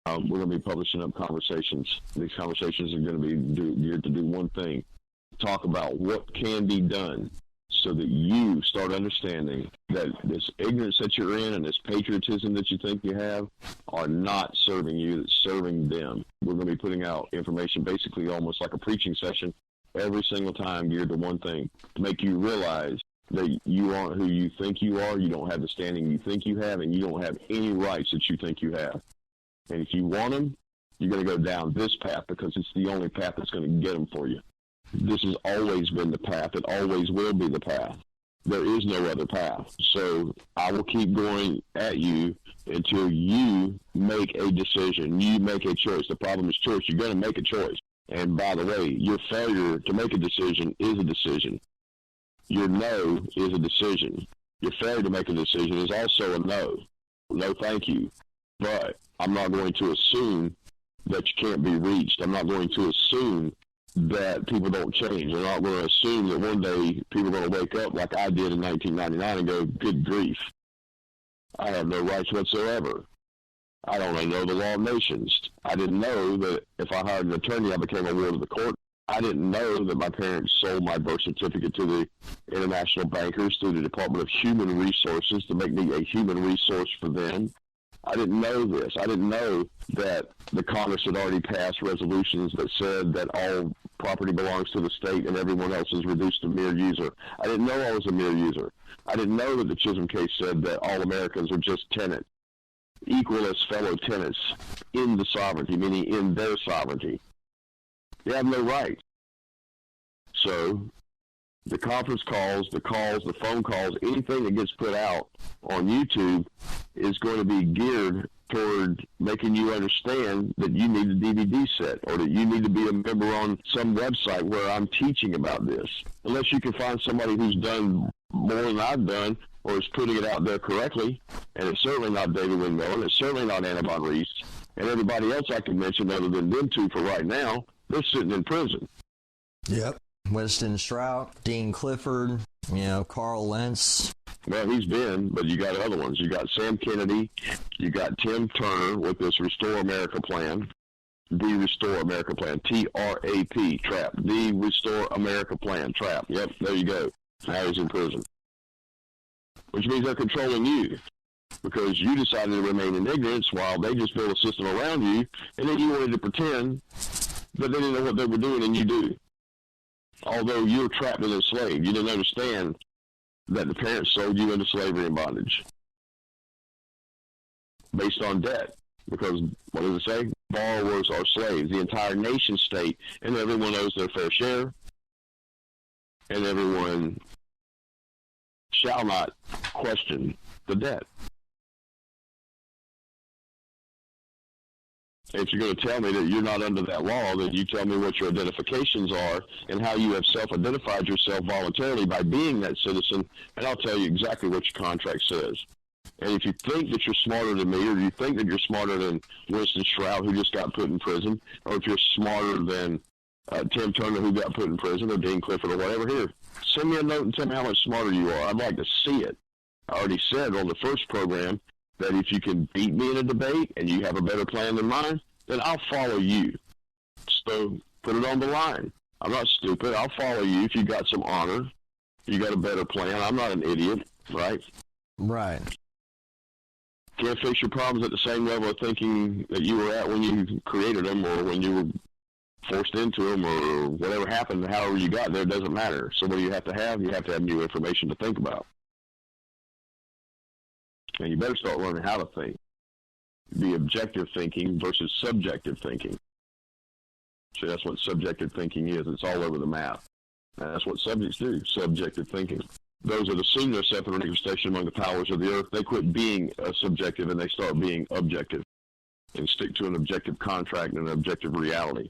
we're going to be publishing up conversations. These conversations are going to be geared to do one thing: talk about what can be done so that you start understanding that this ignorance that you're in and this patriotism that you think you have are not serving you, it's serving them. We're going to be putting out information basically almost like a preaching session every single time geared to one thing: to make you realize that you aren't who you think you are, you don't have the standing you think you have, and you don't have any rights that you think you have. And if you want them, you're going to go down this path because it's the only path that's going to get them for you. This has always been the path. It always will be the path. There is no other path. So I will keep going at you until you make a decision. You make a choice. The problem is choice. You're going to make a choice. And by the way, your failure to make a decision is a decision. Your no is a decision. Your failure to make a decision is also a no. No, thank you. But I'm not going to assume that you can't be reached. I'm not going to assume that people don't change. I'm not going to assume that one day people are going to wake up like I did in 1999 and go, good grief, I have no rights whatsoever. I don't even know the law of nations. I didn't know that if I hired an attorney, I became a ward of the court. I didn't know that my parents sold my birth certificate to the international bankers through the Department of Human Resources to make me a human resource for them. I didn't know this. I didn't know that the Congress had already passed resolutions that said that all property belongs to the state and everyone else is reduced to mere user. I didn't know I was a mere user. I didn't know that the Chisholm case said that all Americans are just tenants, equal as fellow tenants in the sovereignty, meaning in their sovereignty. You have no right. So the conference calls, the phone calls, anything that gets put out on YouTube is going to be geared toward making you understand that you need a DVD set or that you need to be a member on some website where I'm teaching about this. Unless you can find somebody who's done more than I've done or is putting it out there correctly, and it's certainly not David Windmill, and it's certainly not Anna Von Rees, and everybody else I can mention other than them two for right now, they're sitting in prison. Yep. Winston Strout, Dean Clifford, Carl Lentz. Well, he's been, but you got other ones. You got Sam Kennedy. You got Tim Turner with this Restore America plan. The Restore America plan. TRAP, TRAP. The Restore America plan, TRAP. Yep, there you go. Now he's in prison. Which means they're controlling you because you decided to remain in ignorance while they just built a system around you, and then you wanted to pretend that they didn't know what they were doing, and you do. Although you're trapped and enslaved, you didn't understand that the parents sold you into slavery and bondage based on debt. Because, what does it say? Borrowers are slaves. The entire nation state, and everyone owes their fair share, and everyone shall not question the debt. If you're going to tell me that you're not under that law, then you tell me what your identifications are and how you have self-identified yourself voluntarily by being that citizen, and I'll tell you exactly what your contract says. And if you think that you're smarter than me, or you think that you're smarter than Winston Strout, who just got put in prison, or if you're smarter than Tim Turner, who got put in prison, or Dean Clifford, or whatever, here, send me a note and tell me how much smarter you are. I'd like to see it. I already said on the first program that if you can beat me in a debate and you have a better plan than mine, then I'll follow you. So put it on the line. I'm not stupid. I'll follow you if you got some honor. You got a better plan. I'm not an idiot, right? Right. Can't fix your problems at the same level of thinking that you were at when you created them or when you were forced into them or whatever happened, however you got there, doesn't matter. So what do you have to have? You have to have new information to think about. And you better start learning how to think. Be objective thinking versus subjective thinking. So that's what subjective thinking is. It's all over the map. And that's what subjects do, subjective thinking. Those that assume their separate manifestation among the powers of the earth, they quit being subjective and they start being objective and stick to an objective contract and an objective reality.